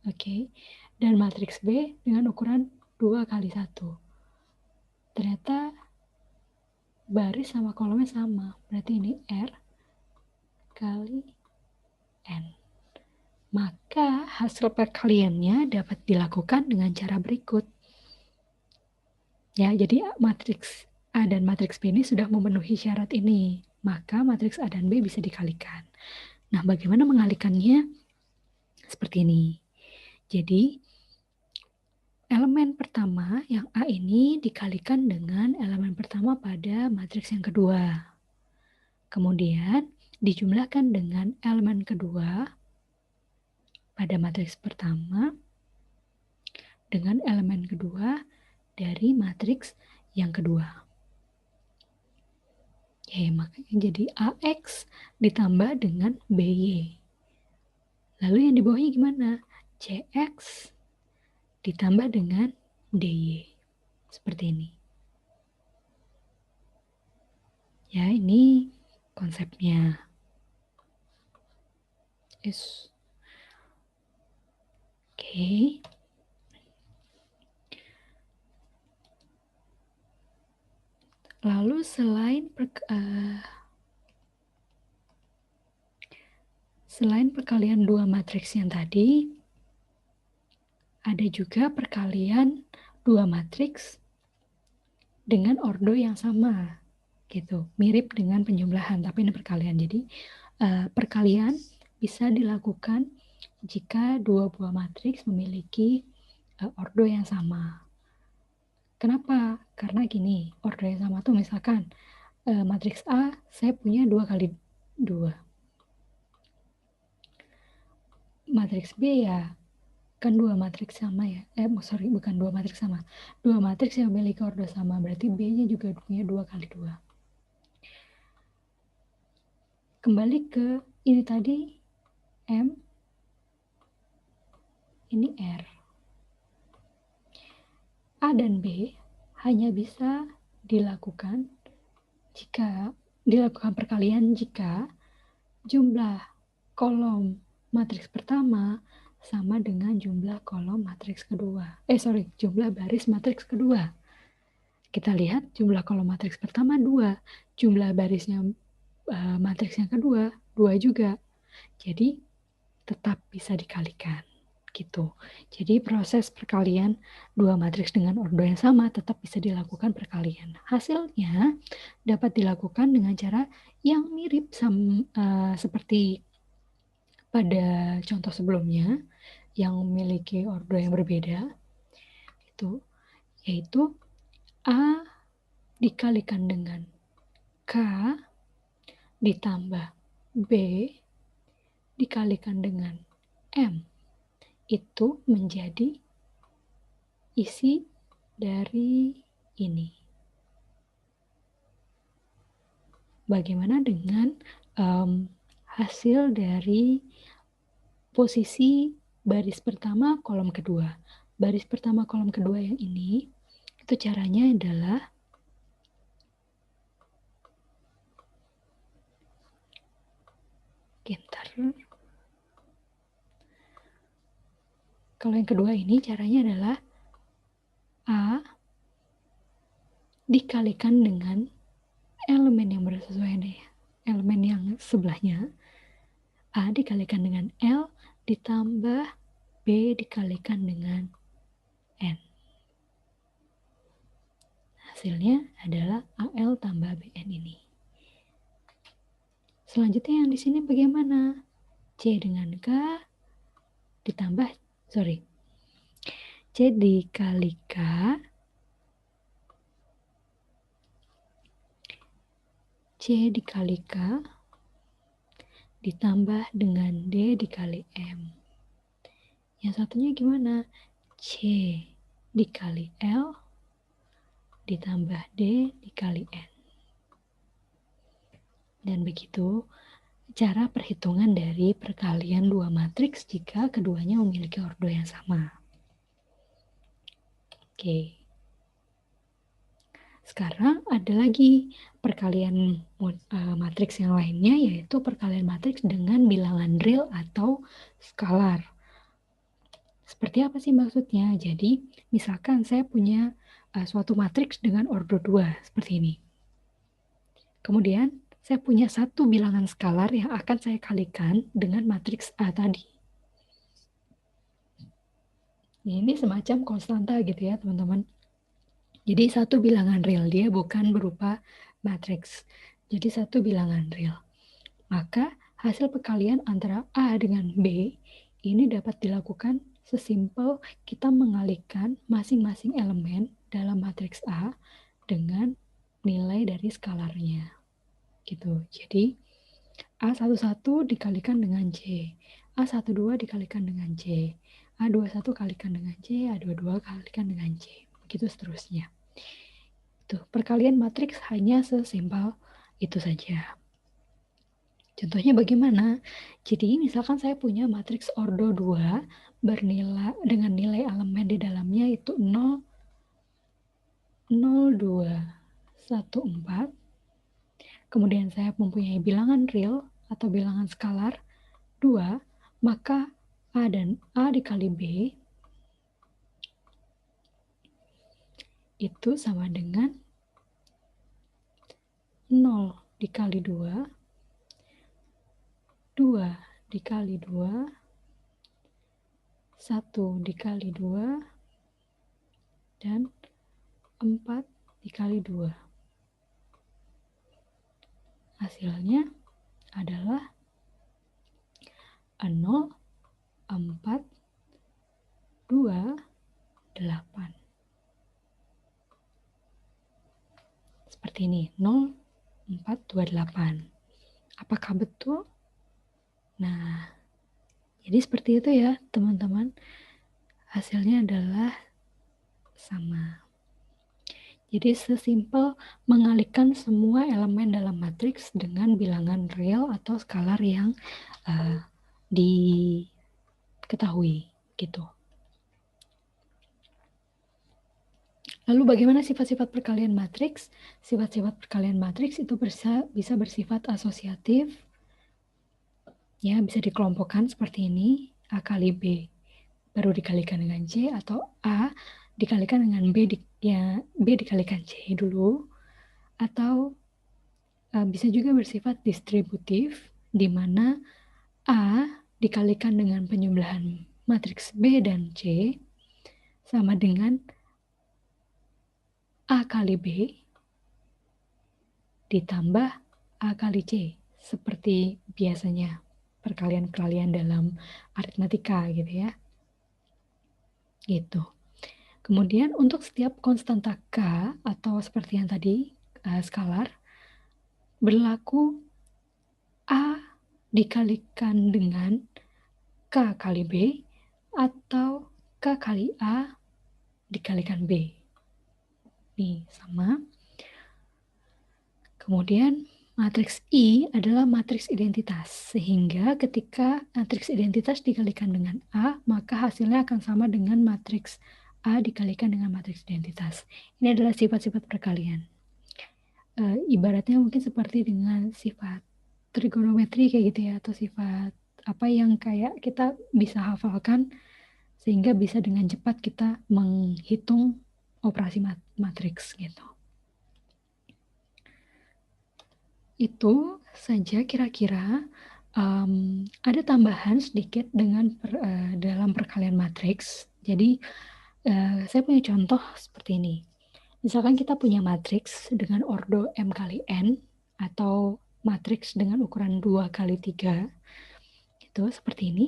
A: Oke. Dan matriks B dengan ukuran 2 kali 1. Ternyata baris sama kolomnya sama. Berarti ini R kali N. Maka hasil perkaliannya dapat dilakukan dengan cara berikut. Ya, jadi matriks A dan matriks B ini sudah memenuhi syarat ini. Maka matriks A dan B bisa dikalikan. Nah, bagaimana mengalikannya? Seperti ini. Jadi, elemen pertama yang A ini dikalikan dengan elemen pertama pada matriks yang kedua. Kemudian dijumlahkan dengan elemen kedua pada matriks pertama dengan elemen kedua dari matriks yang kedua. Ya, makanya jadi AX ditambah dengan BY. Lalu yang di bawahnya gimana? CX ditambah dengan DY. Seperti ini. Ya, ini konsepnya. Oke. Lalu selain perkalian dua matriks yang tadi, ada juga perkalian dua matriks dengan ordo yang sama gitu, mirip dengan penjumlahan tapi ini perkalian. Jadi perkalian bisa dilakukan jika dua buah matriks memiliki ordo yang sama. Kenapa? Karena gini, ordo yang sama tuh misalkan matriks A saya punya 2 kali 2. Matriks B ya kan 2 matriks sama ya. Bukan 2 matriks sama. 2 matriks yang memiliki ordo sama, berarti B-nya juga punya 2 kali 2. Kembali ke ini tadi M, ini R. A dan B hanya bisa dilakukan perkalian jika jumlah kolom matriks pertama sama dengan jumlah kolom matriks kedua. Jumlah baris matriks kedua. Kita lihat jumlah kolom matriks pertama 2, jumlah barisnya matriks yang kedua 2 juga. Jadi tetap bisa dikalikan. Gitu. Jadi proses perkalian dua matriks dengan ordo yang sama tetap bisa dilakukan perkalian. Hasilnya dapat dilakukan dengan cara yang mirip seperti pada contoh sebelumnya yang memiliki ordo yang berbeda, yaitu A dikalikan dengan K ditambah B dikalikan dengan M. Itu menjadi isi dari ini. Bagaimana dengan hasil dari posisi baris pertama kolom kedua? Baris pertama kolom kedua yang ini, itu caranya adalah kalau yang kedua ini caranya adalah A dikalikan dengan elemen yang bersesuaian elemen yang sebelahnya. A dikalikan dengan L ditambah B dikalikan dengan N. Hasilnya adalah AL tambah BN ini. Selanjutnya yang di sini bagaimana? C dengan K ditambah, C dikali K ditambah dengan D dikali M. Yang satunya gimana? C dikali L ditambah D dikali N. Dan begitu cara perhitungan dari perkalian dua matriks jika keduanya memiliki ordo yang sama. Oke. Sekarang ada lagi perkalian matriks yang lainnya, yaitu perkalian matriks dengan bilangan real atau skalar. Seperti apa sih maksudnya? Jadi, misalkan saya punya suatu matriks dengan ordo 2, seperti ini. Kemudian, saya punya satu bilangan skalar yang akan saya kalikan dengan matriks A tadi. Ini semacam konstanta gitu ya, teman-teman. Jadi satu bilangan real, dia bukan berupa matriks. Jadi satu bilangan real. Maka hasil perkalian antara A dengan B ini dapat dilakukan sesimpel kita mengalihkan masing-masing elemen dalam matriks A dengan nilai dari skalarnya. Gitu. Jadi A11 dikalikan dengan C, A12 dikalikan dengan C, A21 kalikan dengan C, A22 kalikan dengan C. Begitu seterusnya. Tuh, perkalian matriks hanya sesimpel itu saja. Contohnya bagaimana? Jadi misalkan saya punya matriks ordo 2 bernilai dengan nilai elemen di dalamnya itu 0, 0, 2, 1, 4. Kemudian saya mempunyai bilangan real atau bilangan skalar 2, maka A dan A dikali B itu sama dengan 0 dikali 2, 2 dikali 2, 1 dikali 2, dan 4 dikali 2. Hasilnya adalah 0, 4, 2, 8. Seperti ini, 0, 4, 2, 8. Apakah betul? Nah, jadi seperti itu ya teman-teman. Hasilnya adalah sama. Jadi sesimpel mengalihkan semua elemen dalam matriks dengan bilangan real atau skalar yang diketahui gitu. Lalu bagaimana sifat-sifat perkalian matriks? Sifat-sifat perkalian matriks itu bisa bersifat asosiatif, ya bisa dikelompokkan seperti ini, A kali B baru dikalikan dengan C, atau A dikalikan dengan B, B dikalikan C dulu, atau bisa juga bersifat distributif, di mana A dikalikan dengan penjumlahan matriks B dan C sama dengan A kali B ditambah A kali C, seperti biasanya perkalian-perkalian dalam aritmatika gitu ya. Gitu. Kemudian untuk setiap konstanta K atau seperti yang tadi skalar, berlaku A dikalikan dengan K kali B atau K kali A dikalikan B. Nih, sama. Kemudian matriks I adalah matriks identitas, sehingga ketika matriks identitas dikalikan dengan A, maka hasilnya akan sama dengan matriks A dikalikan dengan matriks identitas. Ini adalah sifat-sifat perkalian. Ibaratnya mungkin seperti dengan sifat trigonometri kayak gitu ya, atau sifat apa yang kayak kita bisa hafalkan sehingga bisa dengan cepat kita menghitung operasi matriks gitu. Itu saja kira-kira. Ada tambahan sedikit dengan dalam perkalian matriks. Jadi saya punya contoh seperti ini. Misalkan kita punya matriks dengan ordo M kali N atau matriks dengan ukuran 2 kali 3. Itu seperti ini.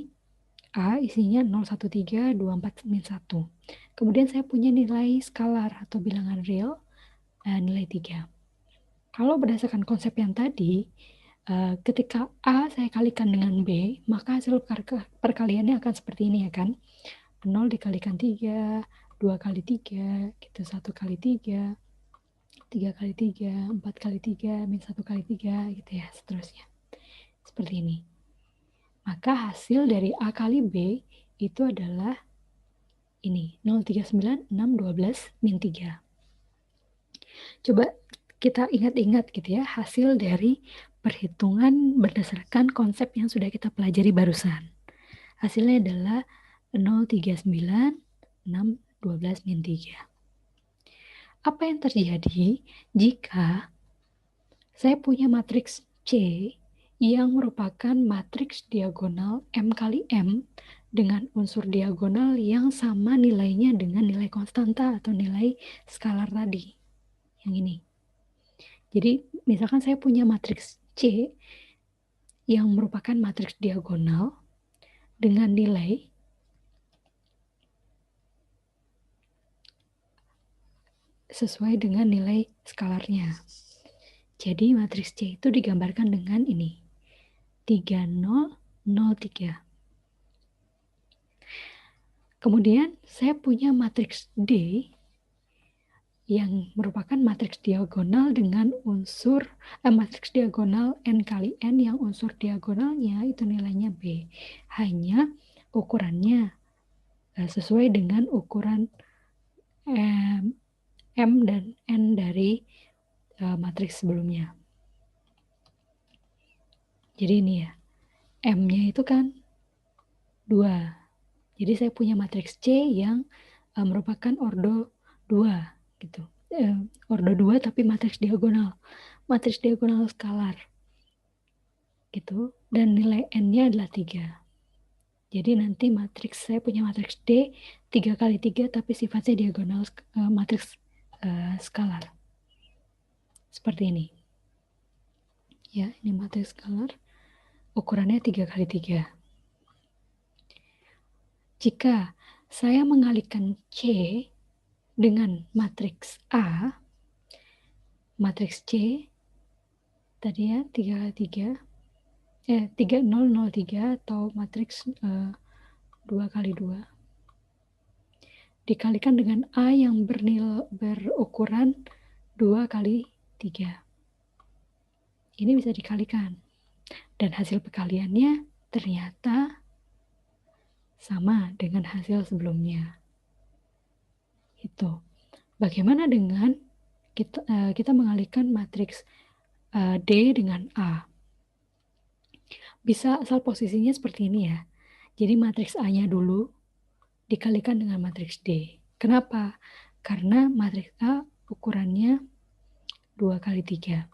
A: A isinya 0, 1, 3, 2, 4, min 1. Kemudian saya punya nilai skalar atau bilangan real nilai 3. Kalau berdasarkan konsep yang tadi, ketika A saya kalikan dengan B, maka hasil perkaliannya akan seperti ini ya kan. 0 dikalikan 3, 2 kali 3, gitu, 1 kali 3, 3 kali 3, 4 kali 3, min 1 kali 3, gitu ya, seterusnya. Seperti ini. Maka hasil dari A kali B itu adalah ini, 039, 6, 12, min 3. Coba kita ingat-ingat gitu ya, hasil dari perhitungan berdasarkan konsep yang sudah kita pelajari barusan. Hasilnya adalah 039, 6, 12, min 3. Apa yang terjadi jika saya punya matriks C yang merupakan matriks diagonal M kali M dengan unsur diagonal yang sama nilainya dengan nilai konstanta atau nilai skalar tadi. Yang ini. Jadi misalkan saya punya matriks C yang merupakan matriks diagonal dengan nilai sesuai dengan nilai skalarnya. Jadi matriks C itu digambarkan dengan ini. 3003. Kemudian saya punya matriks D yang merupakan matriks diagonal dengan unsur matriks diagonal N kali N yang unsur diagonalnya itu nilainya B. Hanya ukurannya sesuai dengan ukuran M dan N dari matriks sebelumnya. Jadi ini ya, M-nya itu kan 2. Jadi saya punya matriks C yang merupakan ordo 2 gitu. Ordo 2 tapi matriks diagonal. Matriks diagonal skalar. Gitu. Dan nilai N-nya adalah 3. Jadi nanti matriks saya punya matriks D 3 kali 3 tapi sifatnya diagonal matriks skalar. seperti ini. Ya, ini matriks skalar. Ukurannya 3x3. Jika saya mengalihkan C dengan matriks A, matriks C tadi ya 3x3, 3003 atau matriks 2x2 dikalikan dengan A yang berukuran 2x3. Ini bisa dikalikan. Dan hasil perkaliannya ternyata sama dengan hasil sebelumnya. Itu. Bagaimana dengan kita mengalihkan matriks D dengan A? Bisa asal posisinya seperti ini ya. Jadi matriks A-nya dulu dikalikan dengan matriks D. Kenapa? Karena matriks A ukurannya 2x3.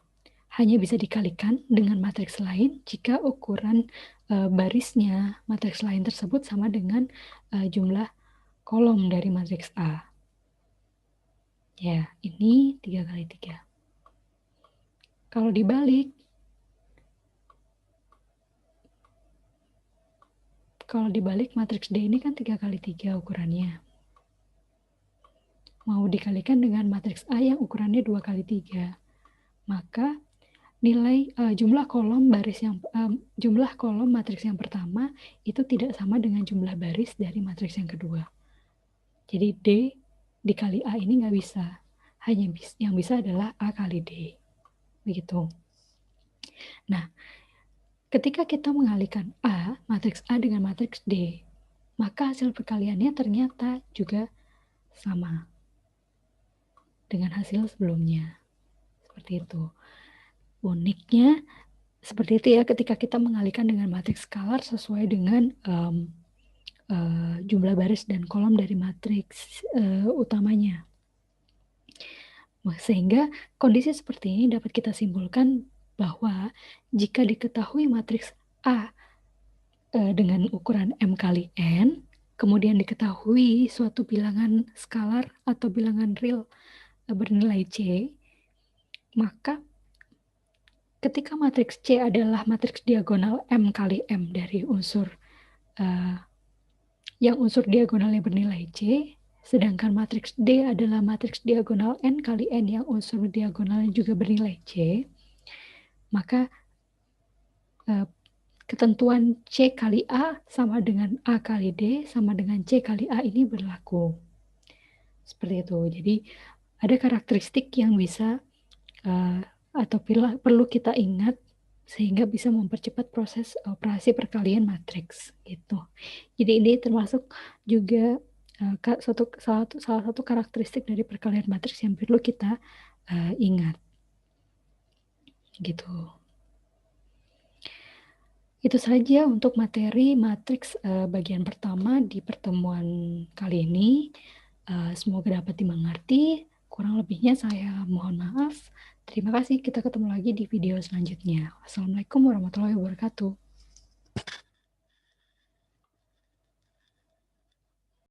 A: Hanya bisa dikalikan dengan matriks lain jika ukuran barisnya matriks lain tersebut sama dengan jumlah kolom dari matriks A. Ya, ini 3x3. Kalau dibalik, matriks D ini kan 3x3 ukurannya. Mau dikalikan dengan matriks A yang ukurannya 2x3. Maka nilai jumlah kolom matriks yang pertama itu tidak sama dengan jumlah baris dari matriks yang kedua. Jadi D dikali A ini nggak bisa. Hanya yang bisa adalah A kali D. Begitu. Nah, ketika kita mengalihkan matriks A dengan matriks D, maka hasil perkaliannya ternyata juga sama dengan hasil sebelumnya. Seperti itu. Uniknya seperti itu ya ketika kita mengalihkan dengan matriks skalar sesuai dengan jumlah baris dan kolom dari matriks utamanya. Sehingga kondisi seperti ini dapat kita simpulkan bahwa jika diketahui matriks A dengan ukuran M kali N, kemudian diketahui suatu bilangan skalar atau bilangan real bernilai C, maka ketika matriks C adalah matriks diagonal M kali M dari unsur yang unsur diagonalnya bernilai C, sedangkan matriks D adalah matriks diagonal N kali N yang unsur diagonalnya juga bernilai C, maka ketentuan C kali A sama dengan A kali D sama dengan C kali A ini berlaku. Seperti itu. Jadi ada karakteristik yang bisa atau perlu kita ingat sehingga bisa mempercepat proses operasi perkalian matriks gitu. Jadi ini termasuk juga salah satu karakteristik dari perkalian matriks yang perlu kita ingat. Gitu. Itu saja untuk materi matriks bagian pertama di pertemuan kali ini. Semoga dapat dimengerti. Kurang lebihnya saya mohon maaf. Terima kasih. Kita ketemu lagi di video selanjutnya. Wassalamualaikum warahmatullahi wabarakatuh.